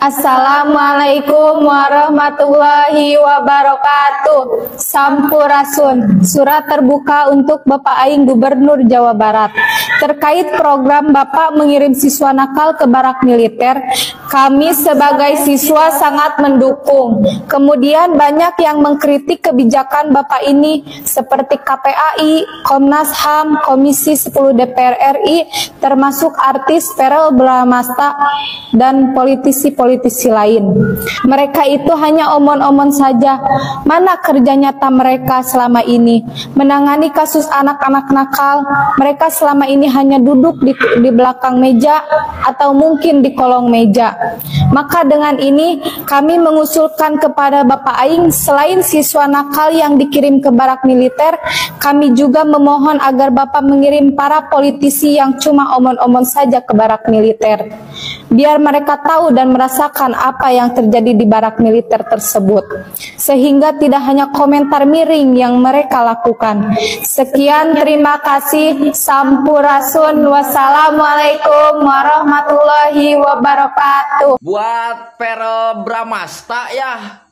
Assalamualaikum warahmatullahi wabarakatuh. Sampurasun. Surat terbuka untuk Bapak Aing Gubernur Jawa Barat. Terkait program Bapak mengirim siswa nakal ke barak militer, kami sebagai siswa sangat mendukung. Kemudian banyak yang mengkritik kebijakan Bapak ini seperti KPAI, Komnas HAM, Komisi 10 DPR RI, termasuk artis Verrel Bramasta dan politisi-politisi lain. Mereka itu hanya omon-omon saja. Mana kerja nyata mereka selama ini? Menangani kasus anak-anak nakal, mereka selama ini hanya duduk di belakang meja atau mungkin di kolong meja. Maka dengan ini kami mengusulkan kepada Bapak Aing, selain siswa nakal yang dikirim ke barak militer, kami juga memohon agar Bapak mengirim para politisi yang cuma omon-omon saja ke barak militer. Biar mereka tahu dan merasakan apa yang terjadi di barak militer tersebut. Sehingga tidak hanya komentar miring yang mereka lakukan. Sekian, terima kasih. Sampurasun. Wassalamualaikum warahmatullahi wabarakatuh. Buat Verrel Bramasta ya,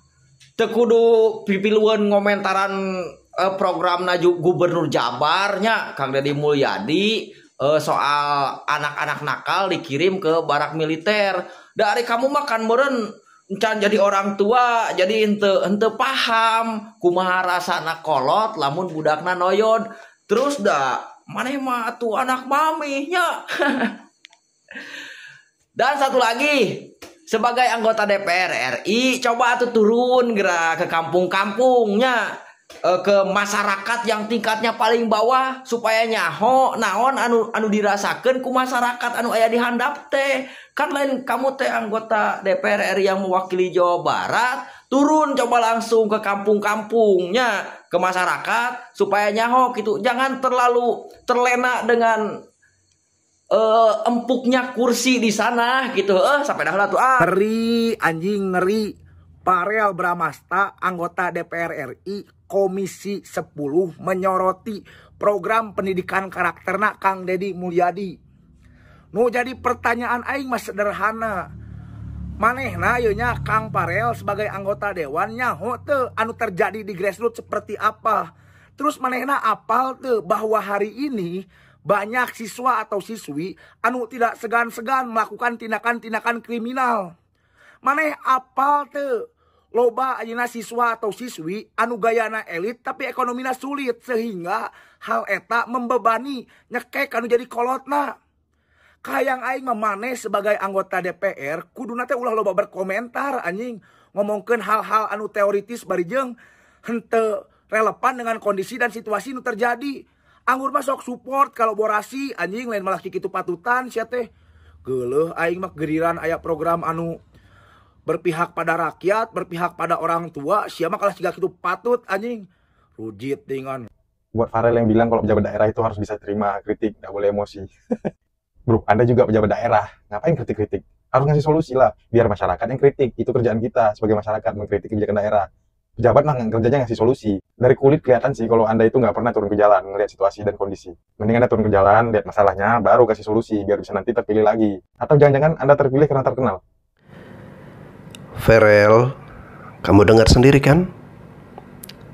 tekudu pipiluan ngomentaran program Naju Gubernur Jabarnya Kang Deddy Mulyadi soal anak-anak nakal dikirim ke barak militer. Dari kamu makan meren encan jadi orang tua, jadi ente paham kumaha rasana kolot lamun budakna noyon. Terus dah maneh mah tuh anak mamihnya. Dan satu lagi, sebagai anggota DPR RI, coba tuh turun gerak ke kampung-kampungnya, ke masyarakat yang tingkatnya paling bawah, supaya nyaho naon anu dirasakan ku masyarakat anu aya di handap teh. Kan lain kamu teh anggota DPR RI yang mewakili Jawa Barat, turun coba langsung ke kampung-kampungnya, ke masyarakat, supaya nyaho gitu. Jangan terlalu terlena dengan empuknya kursi di sana gitu. Sampai dah tuh ngeri, anjing ngeri. Verrel Bramasta, anggota DPR RI, Komisi 10, menyoroti program pendidikan karakterna Kang Deddy Mulyadi. Nu jadi pertanyaan aing mah sederhana. Manehna yeuna Kang Verrel sebagai anggota dewan nyaho teu anu terjadi di grassroots seperti apa? Terus manehna apal teu bahwa hari ini banyak siswa atau siswi anu tidak segan-segan melakukan tindakan-tindakan kriminal. Maneh apal teu loba ayeuna siswa atau siswi anu gayana elit tapi ekonomina sulit, sehingga hal eta membebani nyekek anu jadi kolotna. Kayang aing maneh sebagai anggota DPR kuduna teh ulah loba berkomentar anjing, ngomongkeun hal-hal anu teoritis barijeng henteu relevan dengan kondisi dan situasi nu terjadi. Anggur mah sok support kolaborasi anjing, lain malah kitu patutan sia teh. Geuleuh aing mah geriran aya program anu berpihak pada rakyat, berpihak pada orang tua, sia mah kalah siga kitu patut anjing. Rujit dengan. Buat Verrel yang bilang kalau pejabat daerah itu harus bisa terima kritik, enggak boleh emosi. Bro, Anda juga pejabat daerah, ngapain kritik-kritik? Harus ngasih solusi lah, biar masyarakat yang kritik. Itu kerjaan kita sebagai masyarakat, mengkritik kebijakan daerah. Pejabat mah kerjanya ngasih solusi. Dari kulit kelihatan sih kalau Anda itu nggak pernah turun ke jalan, ngelihat situasi dan kondisi. Mending Anda turun ke jalan, lihat masalahnya, baru kasih solusi, biar bisa nanti terpilih lagi. Atau jangan-jangan Anda terpilih karena terkenal. Verrel, kamu dengar sendiri kan?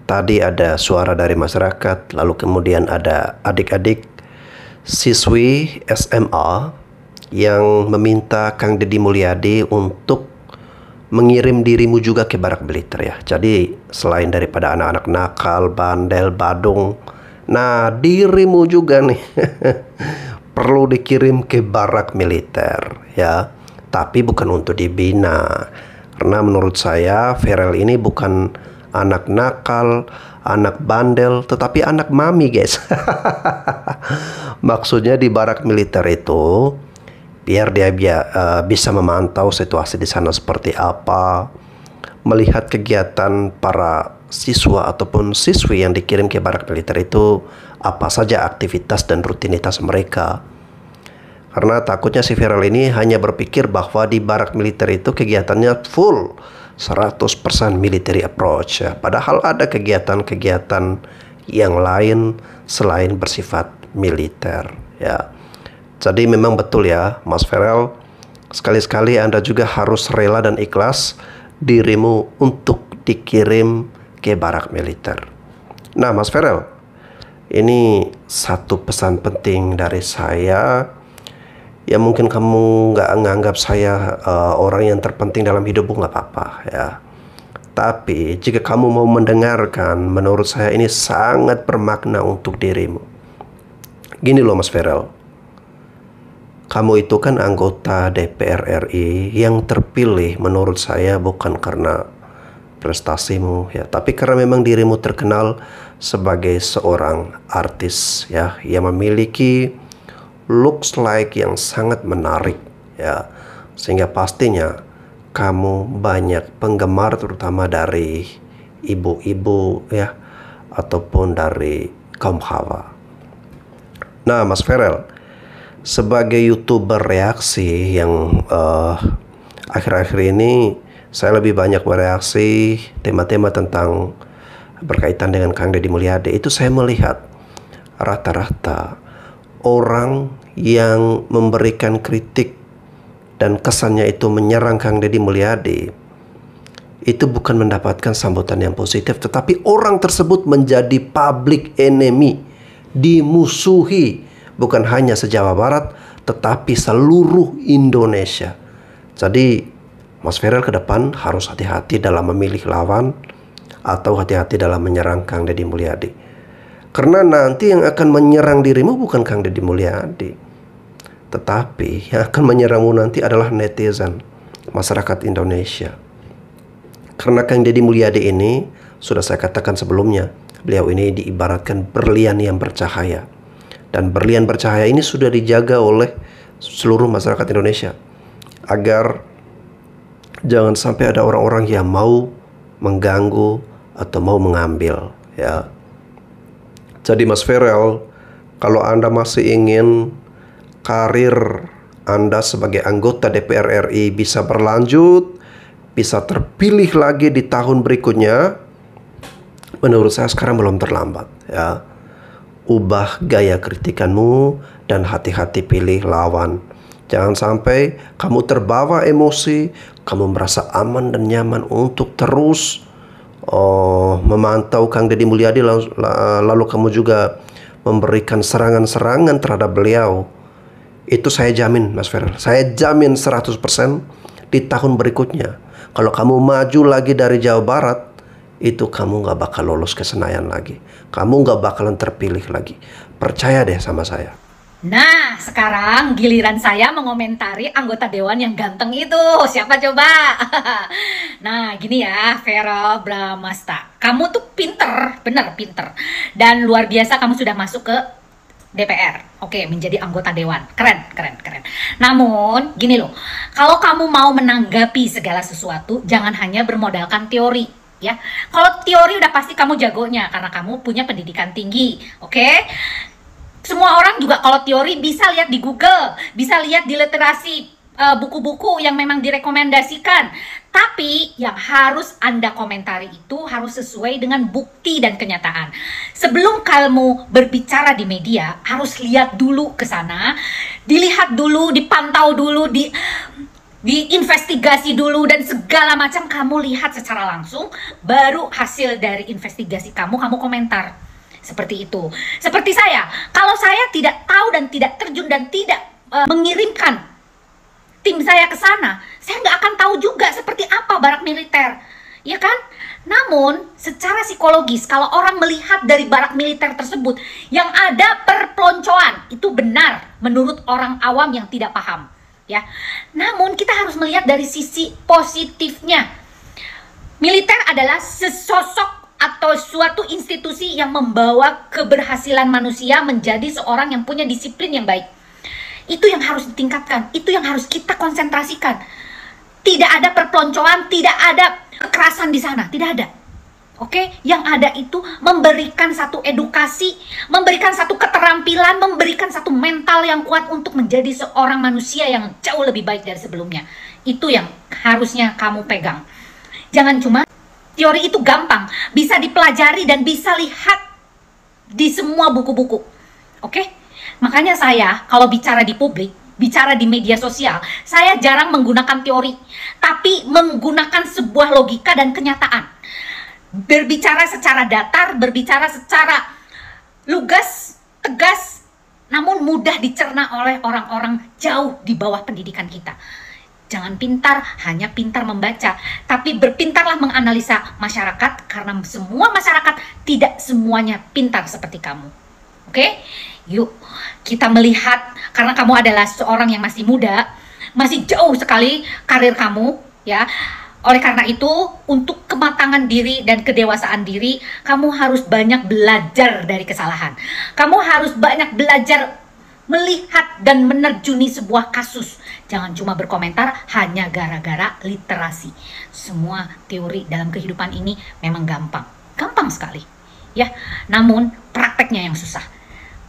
Tadi ada suara dari masyarakat, lalu kemudian ada adik-adik siswi SMA yang meminta Kang Deddy Mulyadi untuk mengirim dirimu juga ke barak militer ya. Jadi selain daripada anak-anak nakal, bandel, badung, nah dirimu juga nih perlu dikirim ke barak militer ya. Tapi bukan untuk dibina. Karena menurut saya Verrel ini bukan anak nakal, anak bandel, tetapi anak mami guys. Maksudnya di barak militer itu biar dia bisa memantau situasi di sana seperti apa, melihat kegiatan para siswa ataupun siswi yang dikirim ke barak militer itu apa saja aktivitas dan rutinitas mereka. Karena takutnya si Verrel ini hanya berpikir bahwa di barak militer itu kegiatannya full 100% military approach ya. Padahal ada kegiatan-kegiatan yang lain selain bersifat militer ya. Jadi memang betul ya Mas Verrel, Sekali-sekali Anda juga harus rela dan ikhlas dirimu untuk dikirim ke barak militer. Nah, Mas Ferel, ini satu pesan penting dari saya. Ya mungkin kamu nggak nganggap saya orang yang terpenting dalam hidupmu, nggak apa-apa ya. Tapi jika kamu mau mendengarkan, menurut saya ini sangat bermakna untuk dirimu. Gini loh Mas Ferel, kamu itu kan anggota DPR RI yang terpilih menurut saya bukan karena prestasimu ya, tapi karena memang dirimu terkenal sebagai seorang artis ya, yang memiliki looks like yang sangat menarik ya, sehingga pastinya kamu banyak penggemar terutama dari ibu-ibu ya, ataupun dari kaum hawa. Nah Mas Ferel, sebagai YouTuber reaksi yang akhir-akhir ini saya lebih banyak bereaksi tema-tema tentang berkaitan dengan Kang Deddy Mulyadi, itu saya melihat rata-rata orang yang memberikan kritik dan kesannya itu menyerang Kang Deddy Mulyadi itu bukan mendapatkan sambutan yang positif, tetapi orang tersebut menjadi public enemy, dimusuhi bukan hanya se-Jawa Barat tetapi seluruh Indonesia. Jadi Mas Ferel ke depan harus hati-hati dalam memilih lawan atau hati-hati dalam menyerang Kang Deddy Mulyadi. Karena nanti yang akan menyerang dirimu bukan Kang Deddy Mulyadi, tetapi yang akan menyerangmu nanti adalah netizen, masyarakat Indonesia. Karena Kang Deddy Mulyadi ini, sudah saya katakan sebelumnya, beliau ini diibaratkan berlian yang bercahaya. Dan berlian bercahaya ini sudah dijaga oleh seluruh masyarakat Indonesia agar jangan sampai ada orang-orang yang mau mengganggu atau mau mengambil ya. Jadi Mas Ferel, kalau Anda masih ingin karir Anda sebagai anggota DPR RI bisa berlanjut, bisa terpilih lagi di tahun berikutnya, menurut saya sekarang belum terlambat ya. Ubah gaya kritikanmu dan hati-hati pilih lawan. Jangan sampai kamu terbawa emosi, kamu merasa aman dan nyaman untuk terus memantau Kang Deddy Mulyadi, lalu kamu juga memberikan serangan-serangan terhadap beliau. Itu saya jamin Mas Ferel, saya jamin 100% di tahun berikutnya kalau kamu maju lagi dari Jawa Barat, itu kamu gak bakal lolos ke Senayan lagi, kamu gak bakalan terpilih lagi. Percaya deh sama saya. Nah, sekarang giliran saya mengomentari anggota dewan yang ganteng itu. Siapa coba? Nah, gini ya, Ferel Bramasta. Kamu tuh pinter, bener pinter. Dan luar biasa kamu sudah masuk ke DPR. Oke, menjadi anggota dewan. Keren, keren, keren. Namun, gini loh. Kalau kamu mau menanggapi segala sesuatu, jangan hanya bermodalkan teori. Ya, kalau teori udah pasti kamu jagonya karena kamu punya pendidikan tinggi, oke? Semua orang juga kalau teori bisa lihat di Google, bisa lihat di literasi buku-buku yang memang direkomendasikan. Tapi yang harus Anda komentari itu harus sesuai dengan bukti dan kenyataan. Sebelum kamu berbicara di media, harus lihat dulu ke sana, dilihat dulu, dipantau dulu, diinvestigasi dulu dan segala macam kamu lihat secara langsung, baru hasil dari investigasi kamu komentar. Seperti itu. Seperti saya, kalau saya tidak tahu dan tidak terjun dan tidak mengirimkan tim saya ke sana, saya nggak akan tahu juga seperti apa barak militer, ya kan? Namun secara psikologis, kalau orang melihat dari barak militer tersebut yang ada perpeloncoan, itu benar menurut orang awam yang tidak paham. Ya, namun kita harus melihat dari sisi positifnya. Militer adalah sesosok atau suatu institusi yang membawa keberhasilan manusia menjadi seorang yang punya disiplin yang baik. Itu yang harus ditingkatkan, itu yang harus kita konsentrasikan. Tidak ada perpeloncoan, tidak ada kekerasan di sana, tidak ada. Oke, yang ada itu memberikan satu edukasi, memberikan satu keterampilan, memberikan satu mental yang kuat untuk menjadi seorang manusia yang jauh lebih baik dari sebelumnya. Itu yang harusnya kamu pegang. Jangan cuma teori itu gampang, bisa dipelajari dan bisa lihat di semua buku-buku. Oke? Makanya saya kalau bicara di publik, bicara di media sosial, saya jarang menggunakan teori, tapi menggunakan sebuah logika dan kenyataan. Berbicara secara datar, berbicara secara lugas, tegas, namun mudah dicerna oleh orang-orang jauh di bawah pendidikan kita. Jangan pintar, hanya pintar membaca, tapi berpintarlah menganalisa masyarakat, karena semua masyarakat tidak semuanya pintar seperti kamu. Oke? Yuk, kita melihat, karena kamu adalah seorang yang masih muda, masih jauh sekali karir kamu, ya. Oleh karena itu, untuk kematangan diri dan kedewasaan diri, kamu harus banyak belajar dari kesalahan. Kamu harus banyak belajar melihat dan menerjuni sebuah kasus. Jangan cuma berkomentar hanya gara-gara literasi. Semua teori dalam kehidupan ini memang gampang. Gampang sekali. Ya, namun prakteknya yang susah.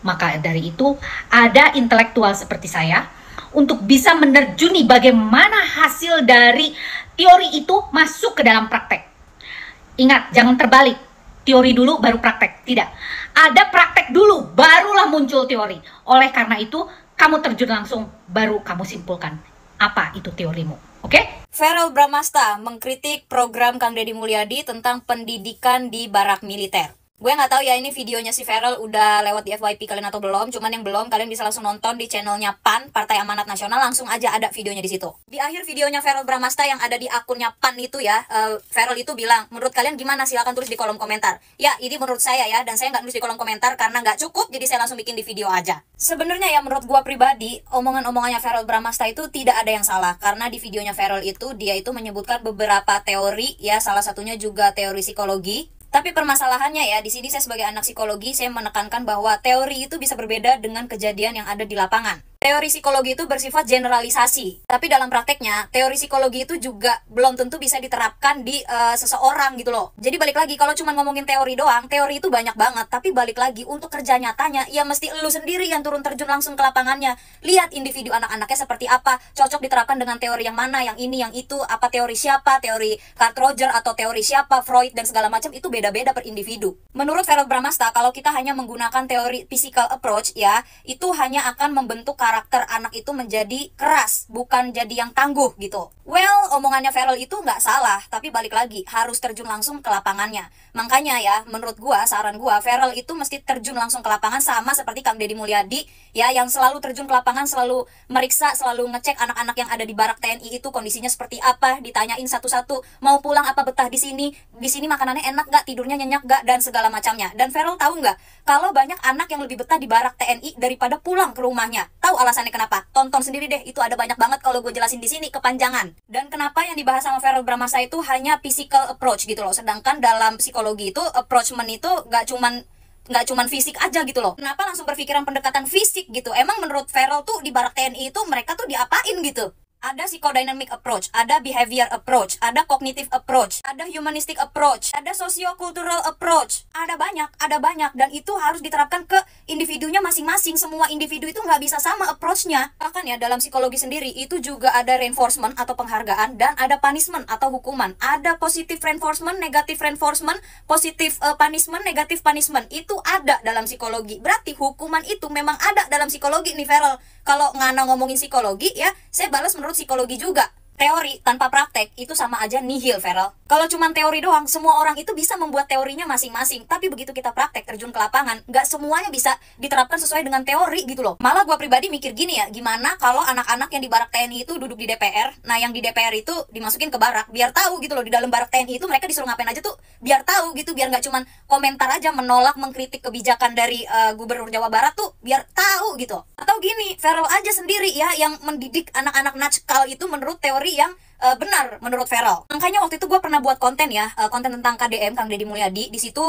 Maka dari itu, ada intelektual seperti saya untuk bisa menerjuni bagaimana hasil dari teori itu masuk ke dalam praktek. Ingat, jangan terbalik. Teori dulu baru praktek. Tidak. Ada praktek dulu, barulah muncul teori. Oleh karena itu, kamu terjun langsung, baru kamu simpulkan apa itu teorimu. Oke? Verrel Bramasta mengkritik program Kang Deddy Mulyadi tentang pendidikan di barak militer. Gue nggak tahu ya ini videonya si Verrel udah lewat di FYP kalian atau belum. Cuman yang belum, kalian bisa langsung nonton di channelnya PAN, Partai Amanat Nasional. Langsung aja ada videonya di situ. Di akhir videonya Verrel Bramasta yang ada di akunnya PAN itu ya, Verrel itu bilang, menurut kalian gimana? Silahkan tulis di kolom komentar. Ya, ini menurut saya ya, dan saya nggak nulis di kolom komentar karena nggak cukup, jadi saya langsung bikin di video aja. Sebenarnya ya menurut gue pribadi, omongan-omongannya Verrel Bramasta itu tidak ada yang salah. Karena di videonya Verrel itu, dia itu menyebutkan beberapa teori ya, salah satunya juga teori psikologi. Tapi permasalahannya ya, di sini saya sebagai anak psikologi, saya menekankan bahwa teori itu bisa berbeda dengan kejadian yang ada di lapangan. Teori psikologi itu bersifat generalisasi, tapi dalam prakteknya, teori psikologi itu juga belum tentu bisa diterapkan di seseorang gitu loh. Jadi balik lagi, kalau cuma ngomongin teori doang, teori itu banyak banget, tapi balik lagi, untuk kerja nyatanya, ya mesti lu sendiri yang turun terjun langsung ke lapangannya. Lihat individu anak-anaknya seperti apa, cocok diterapkan dengan teori yang mana, yang ini, yang itu, apa teori siapa, teori Carl Rogers atau teori siapa, Freud, dan segala macam, itu beda-beda per individu. Menurut Verrel Bramasta, kalau kita hanya menggunakan teori physical approach ya, itu hanya akan membentuk karakter anak itu menjadi keras, bukan jadi yang tangguh gitu. Well, omongannya Verrel itu nggak salah, tapi balik lagi, harus terjun langsung ke lapangannya. Makanya ya, menurut gua, saran gua, Verrel itu mesti terjun langsung ke lapangan sama seperti Kang Deddy Mulyadi, ya, yang selalu terjun ke lapangan, selalu meriksa, selalu ngecek anak-anak yang ada di barak TNI itu kondisinya seperti apa, ditanyain satu-satu, mau pulang apa betah di sini makanannya enak nggak, tidurnya nyenyak nggak, dan segala macamnya. Dan Verrel tahu nggak, kalau banyak anak yang lebih betah di barak TNI daripada pulang ke rumahnya. Tahu alasannya kenapa? Tonton sendiri deh, itu ada banyak banget kalau gue jelasin di sini, kepanjangan. Dan kenapa yang dibahas sama Verrel Bramasta itu hanya physical approach gitu loh, sedangkan dalam psikologi itu approachment itu nggak cuman fisik aja gitu loh. Kenapa langsung berpikiran pendekatan fisik gitu? Emang menurut Verrel tuh di barak TNI itu mereka tuh diapain gitu? Ada psychodynamic approach, ada behavior approach, ada cognitive approach, ada humanistic approach, ada socio-cultural approach. Ada banyak, dan itu harus diterapkan ke individunya masing-masing. Semua individu itu nggak bisa sama approach-nya. Bahkan ya, dalam psikologi sendiri itu juga ada reinforcement atau penghargaan, dan ada punishment atau hukuman. Ada positive reinforcement, negative reinforcement, positive punishment, negative punishment. Itu ada dalam psikologi. Berarti hukuman itu memang ada dalam psikologi nih, Verrel. Kalau Ngana ngomongin psikologi ya, saya balas menurut psikologi juga. Teori tanpa praktek itu sama aja nihil, Verrel. Kalau cuma teori doang, semua orang itu bisa membuat teorinya masing-masing. Tapi begitu kita praktek, terjun ke lapangan, nggak semuanya bisa diterapkan sesuai dengan teori gitu loh. Malah gue pribadi mikir gini ya, gimana kalau anak-anak yang di barak TNI itu duduk di DPR, nah yang di DPR itu dimasukin ke barak, biar tahu gitu loh, di dalam barak TNI itu mereka disuruh ngapain aja tuh, biar tahu gitu, biar nggak cuma komentar aja, menolak, mengkritik kebijakan dari Gubernur Jawa Barat tuh, biar tahu gitu. Atau gini, Verrel aja sendiri ya, yang mendidik anak-anak natskal itu menurut teori yang benar menurut Verrel. Makanya waktu itu gue pernah buat konten ya, konten tentang KDM, Kang Deddy Mulyadi. Di situ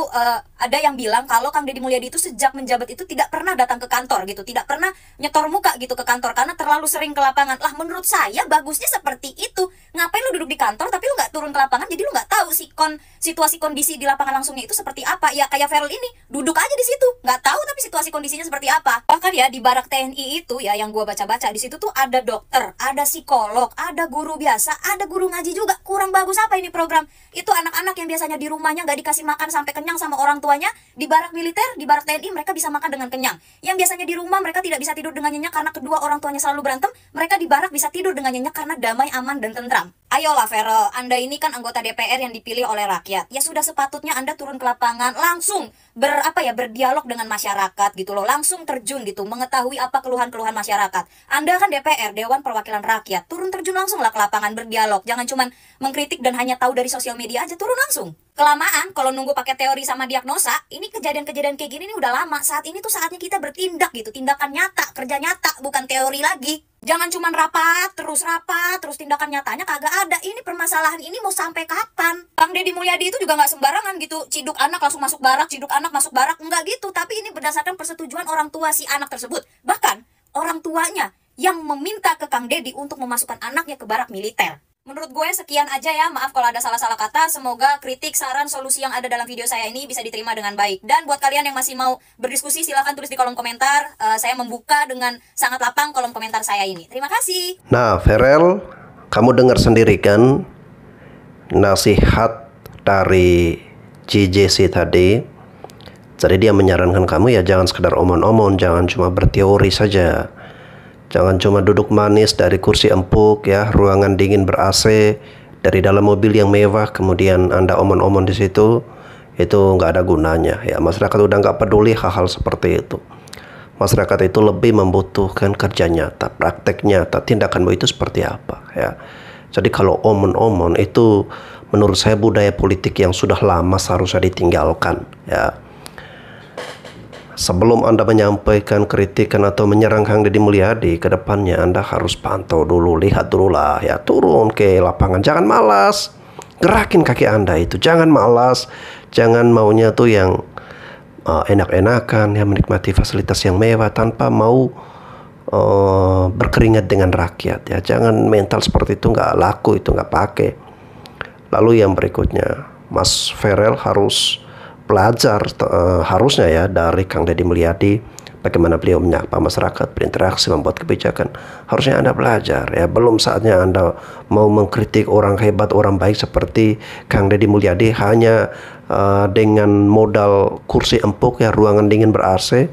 ada yang bilang kalau Kang Deddy Mulyadi itu sejak menjabat itu tidak pernah datang ke kantor gitu, tidak pernah nyetor muka gitu ke kantor karena terlalu sering ke lapangan. Lah menurut saya bagusnya seperti itu. Ngapain lu duduk di kantor tapi lu nggak turun ke lapangan, jadi lu nggak tahu sikon situasi kondisi di lapangan langsungnya itu seperti apa. Ya kayak Feral ini duduk aja di situ, nggak tahu tapi situasi kondisinya seperti apa. Bahkan ya di barak TNI itu ya, yang gua baca-baca di situ tuh ada dokter, ada psikolog, ada guru biasa, ada guru ngaji juga. Kurang bagus apa ini program? Itu anak-anak yang biasanya di rumahnya nggak dikasih makan sampai kenyang sama orang tuanya, di barak militer, di barak TNI mereka bisa makan dengan kenyang. Yang biasanya di rumah mereka tidak bisa tidur dengan nyenyak karena kedua orang tuanya selalu berantem, mereka di barak bisa tidur dengan nyenyak karena damai, aman, dan tentram. Ayolah Feral, Anda ini kan anggota DPR yang dipilih oleh rakyat. Ya sudah sepatutnya Anda turun ke lapangan, langsung berdialog dengan masyarakat gitu loh, langsung terjun gitu, mengetahui apa keluhan-keluhan masyarakat. Anda kan DPR, Dewan Perwakilan Rakyat, turun terjun langsung lah ke lapangan, berdialog. Jangan cuma mengkritik dan hanya tahu dari sosial media aja, turun langsung. Kelamaan kalau nunggu pakai teori sama diagnosa, ini kejadian-kejadian kayak gini ini udah lama. Saat ini tuh saatnya kita bertindak gitu, tindakan nyata, kerja nyata, bukan teori lagi. Jangan cuma rapat, terus tindakan nyatanya kagak ada. Ini permasalahan ini mau sampai kapan? Kang Deddy Mulyadi itu juga nggak sembarangan gitu, ciduk anak langsung masuk barak, ciduk anak masuk barak, enggak gitu. Tapi ini berdasarkan persetujuan orang tua si anak tersebut. Bahkan orang tuanya yang meminta ke Kang Deddy untuk memasukkan anaknya ke barak militer. Menurut gue sekian aja ya, maaf kalau ada salah-salah kata. Semoga kritik, saran, solusi yang ada dalam video saya ini bisa diterima dengan baik. Dan buat kalian yang masih mau berdiskusi, silahkan tulis di kolom komentar. Saya membuka dengan sangat lapang kolom komentar saya ini. Terima kasih. Nah, Feral, kamu dengar sendiri kan nasihat dari JJC tadi. Jadi dia menyarankan kamu ya jangan sekedar omong-omong, jangan cuma berteori saja. Jangan cuma duduk manis dari kursi empuk ya, ruangan dingin ber-AC, dari dalam mobil yang mewah, kemudian Anda omong-omong di situ, itu nggak ada gunanya ya. Masyarakat udah nggak peduli hal-hal seperti itu. Masyarakat itu lebih membutuhkan kerja nyata, praktek nyata, tindakanmu itu seperti apa ya. Jadi kalau omong-omong itu menurut saya budaya politik yang sudah lama seharusnya ditinggalkan ya. Sebelum Anda menyampaikan kritikan atau menyerang Kang Deddy Mulyadi, ke depannya Anda harus pantau dulu, lihat dulu lah ya, turun ke lapangan, jangan malas, gerakin kaki Anda itu, jangan malas, jangan maunya tuh yang enak-enakan, ya menikmati fasilitas yang mewah tanpa mau berkeringat dengan rakyat ya, jangan mental seperti itu, nggak laku, itu nggak pakai. Lalu yang berikutnya, Mas Feral harus belajar harusnya ya dari Kang Deddy Mulyadi, bagaimana beliau menyapa masyarakat, berinteraksi, membuat kebijakan. Harusnya Anda belajar ya. Belum saatnya Anda mau mengkritik orang hebat, orang baik seperti Kang Deddy Mulyadi hanya dengan modal kursi empuk ya, ruangan dingin ber-AC,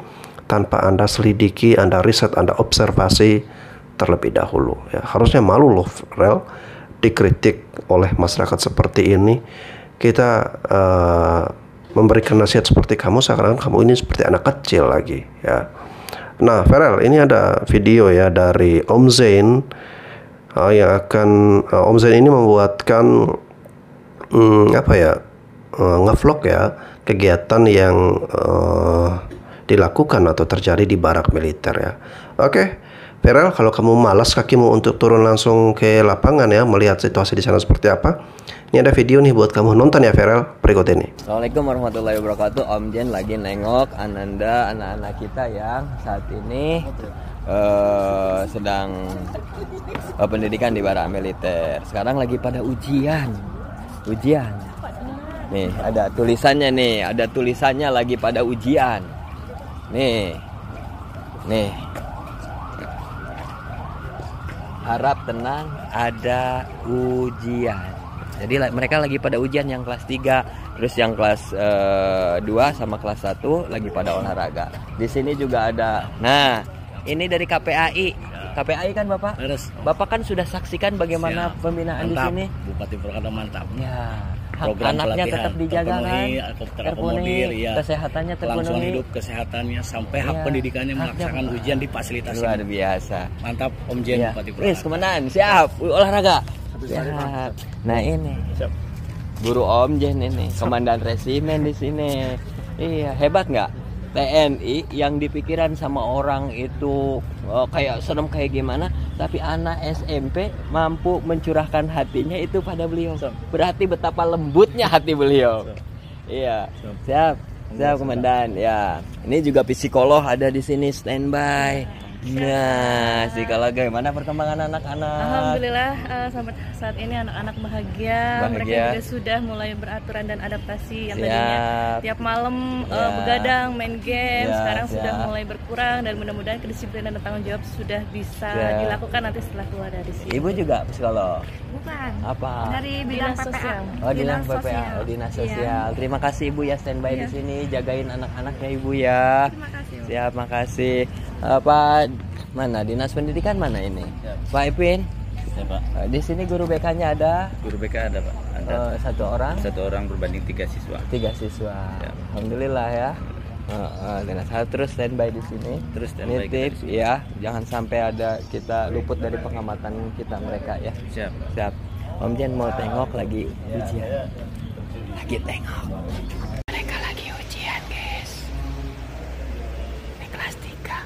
tanpa Anda selidiki, Anda riset, Anda observasi terlebih dahulu ya. Harusnya malu loh Rel dikritik oleh masyarakat seperti ini. Kita memberikan nasihat seperti kamu, sekarang kamu ini seperti anak kecil lagi ya. Nah Feral, ini ada video ya dari Om Zain yang akan Om Zain ini membuatkan ngevlog ya, kegiatan yang dilakukan atau terjadi di barak militer ya. Oke Feral, kalau kamu malas kakimu untuk turun langsung ke lapangan ya, melihat situasi di sana seperti apa, ini ada video nih buat kamu, nonton ya Feral, berikut ini. Assalamualaikum warahmatullahi wabarakatuh. Om Jen lagi nengok Ananda, anak-anak kita yang saat ini sedang pendidikan di barak militer. Sekarang lagi pada ujian. Nih ada tulisannya lagi pada ujian. Nih. Harap tenang, ada ujian. Jadi mereka lagi pada ujian, yang kelas 3, terus yang kelas 2 sama kelas 1 lagi pada olahraga. Di sini juga ada. Nah, ini dari KPAI. KPAI kan Bapak? Bapak kan sudah saksikan bagaimana pembinaan mantap. Di sini. Bupati Purwakarta mantap. Ya. Program anaknya tetap dijaga kan, terpenuhi, ya. Kesehatannya terpenuhi, langsung hidup kesehatannya sampai hak pendidikannya, melaksanakan ujian difasilitasi. Luar biasa. Mantap Om Jen ya. Bupati Purwakarta. Komandan, siap olahraga. Siap. Nah ini siap. Guru Om Jen ini, komandan resimen di sini. Iya, hebat nggak? TNI yang dipikiran sama orang itu kayak serem kayak gimana, tapi anak SMP mampu mencurahkan hatinya itu pada beliau. Berarti betapa lembutnya hati beliau. Iya, siap komandan. Ya, ini juga psikolog ada di sini standby. Nah, psikolog gimana perkembangan anak-anak? Alhamdulillah sampai saat ini anak-anak bahagia. Mereka juga sudah mulai beraturan dan adaptasi. Yang tadinya tiap malam begadang, main game, sekarang sudah mulai berkurang dan mudah-mudahan kedisiplinan dan tanggung jawab sudah bisa dilakukan nanti setelah keluar dari sini. Ibu juga psikolog? Bukan. Apa? Dari bidang sosial. Oh, dinas PPA. Oh, dinas sosial. Terima kasih Ibu ya standby di sini jagain anak-anaknya Ibu ya. Terima kasih. Siap, makasih. Pak, mana dinas pendidikan mana ini? Pak Ipin? Ya, Pak. Di sini guru BK-nya ada? Guru BK ada, Pak. Ada. Satu orang? Satu orang berbanding 3 siswa. 3 siswa. Ya. Alhamdulillah ya. Dinas terus standby di sini. Terus standby. Nitip ya, jangan sampai ada kita luput dari pengamatan kita mereka ya. Siap. Siap. Om Jen mau tengok lagi ujian. Lagi tengok. Mereka lagi ujian, guys. Ini kelas 3.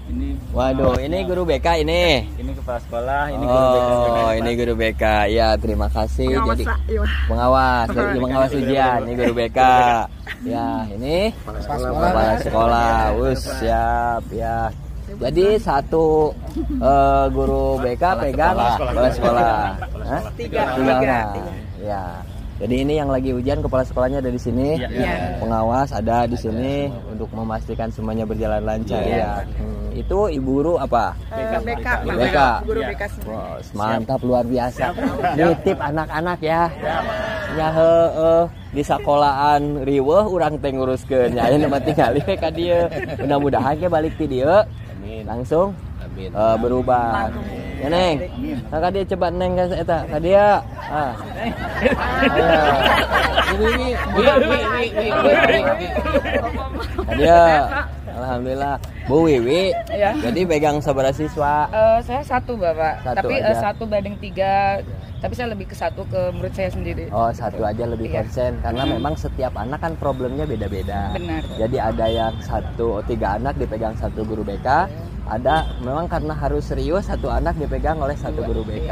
Ini Waduh, ini guru BK ini. Ini kepala sekolah, ini guru BK. Oh, ini guru BK. Ya, terima kasih. Jadi pengawas ujian. Ini guru BK. Ya, ini kepala sekolah. Siap ya. Jadi satu guru BK pegang kepala sekolah. Tiga orang. Ya. Jadi ini yang lagi ujian kepala sekolahnya ada di sini. Pengawas ada di sini untuk memastikan semuanya berjalan lancar ya. Itu ibu guru apa? BK. Guru BK. Wow, mantap luar biasa. Nitip anak-anak ya. Ya di sekolahan riweuh urang teh nguruskeun nya aya mah tinggali we ka dieu. Mudah-mudahan ge balik ti dieu langsung berubah. Ya Neng, ka dia coba Neng ka eta ka dia. Dia alhamdulillah. Bu Wiwi, jadi pegang sabaraha siswa? Saya satu Bapak, tapi 1/3. Tapi saya lebih ke 1 ke murid saya sendiri. Oh, 1 aja lebih konsen karena memang setiap anak kan problemnya beda-beda. Benar. Jadi ada yang 3 anak dipegang 1 guru BK, ada memang karena harus serius 1 anak dipegang oleh 1 guru BK.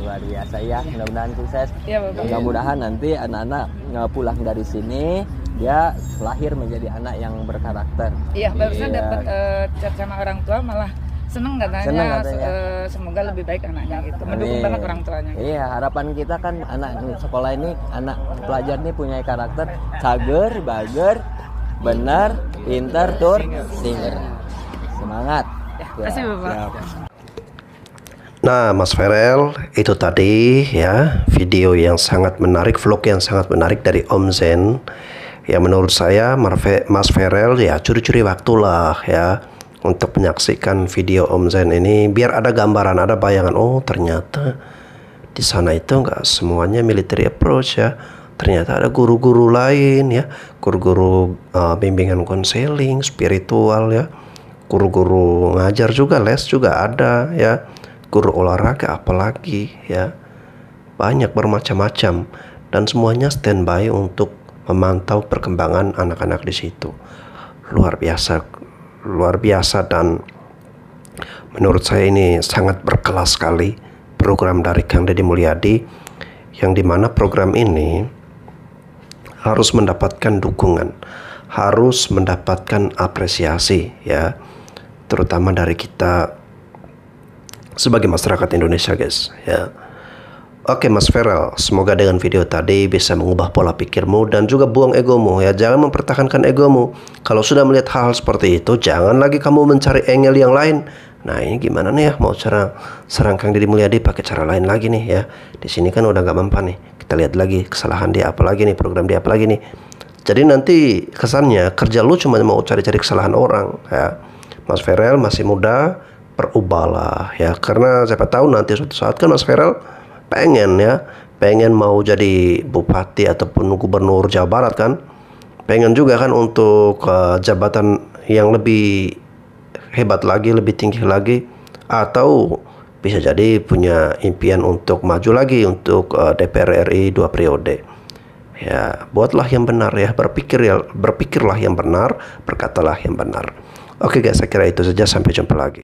Luar biasa ya, mudah-mudahan sukses. Ya, Bapak. Mudah-mudahan nanti anak-anak pulang dari sini dia lahir menjadi anak yang berkarakter. Iya, barusan dapat chat sama orang tua malah seneng katanya. Semoga lebih baik anaknya gitu. Mendukung banget orang tuanya. Gitu. Iya, harapan kita kan anak sekolah ini, anak pelajar ini punya karakter cager, bager, benar, pintar, tur, singer. Semangat. Terima kasih Bapak. Nah, Mas Ferel, itu tadi ya video yang sangat menarik, vlog yang sangat menarik dari Om Zen. Ya menurut saya Mas Ferel ya curi-curi waktu lah ya untuk menyaksikan video Om Zen ini biar ada gambaran, ada bayangan. Oh ternyata di sana itu nggak semuanya military approach ya. Ternyata ada guru-guru lain ya, guru-guru bimbingan konseling, spiritual ya, guru-guru ngajar juga, les juga ada ya, guru olahraga apalagi ya, banyak bermacam-macam dan semuanya standby untuk memantau perkembangan anak-anak di situ. Luar biasa dan menurut saya ini sangat berkelas sekali program dari Kang Deddy Mulyadi, yang dimana program ini harus mendapatkan dukungan, harus mendapatkan apresiasi ya, terutama dari kita sebagai masyarakat Indonesia guys ya. Oke Mas Ferel, semoga dengan video tadi bisa mengubah pola pikirmu dan juga buang egomu ya. Jangan mempertahankan egomu. Kalau sudah melihat hal seperti itu, jangan lagi kamu mencari angle yang lain. Nah ini gimana nih ya, mau serang Kang Deddy Mulyadi pakai cara lain lagi nih ya. Di sini kan udah gak mempan nih. Kita lihat lagi kesalahan dia apa lagi nih, program dia apa lagi nih. Jadi nanti kesannya kerja lu cuma mau cari-cari kesalahan orang ya. Mas Ferel masih muda, berubahlah ya. Karena siapa tahu nanti suatu saat kan Mas Ferel pengen mau jadi bupati ataupun gubernur Jawa Barat kan, pengen juga kan untuk jabatan yang lebih hebat lagi, lebih tinggi lagi, atau bisa jadi punya impian untuk maju lagi untuk DPR RI 2 periode ya. Buatlah yang benar ya, berpikirlah yang benar, berkatalah yang benar. Oke guys, saya kira itu saja, sampai jumpa lagi.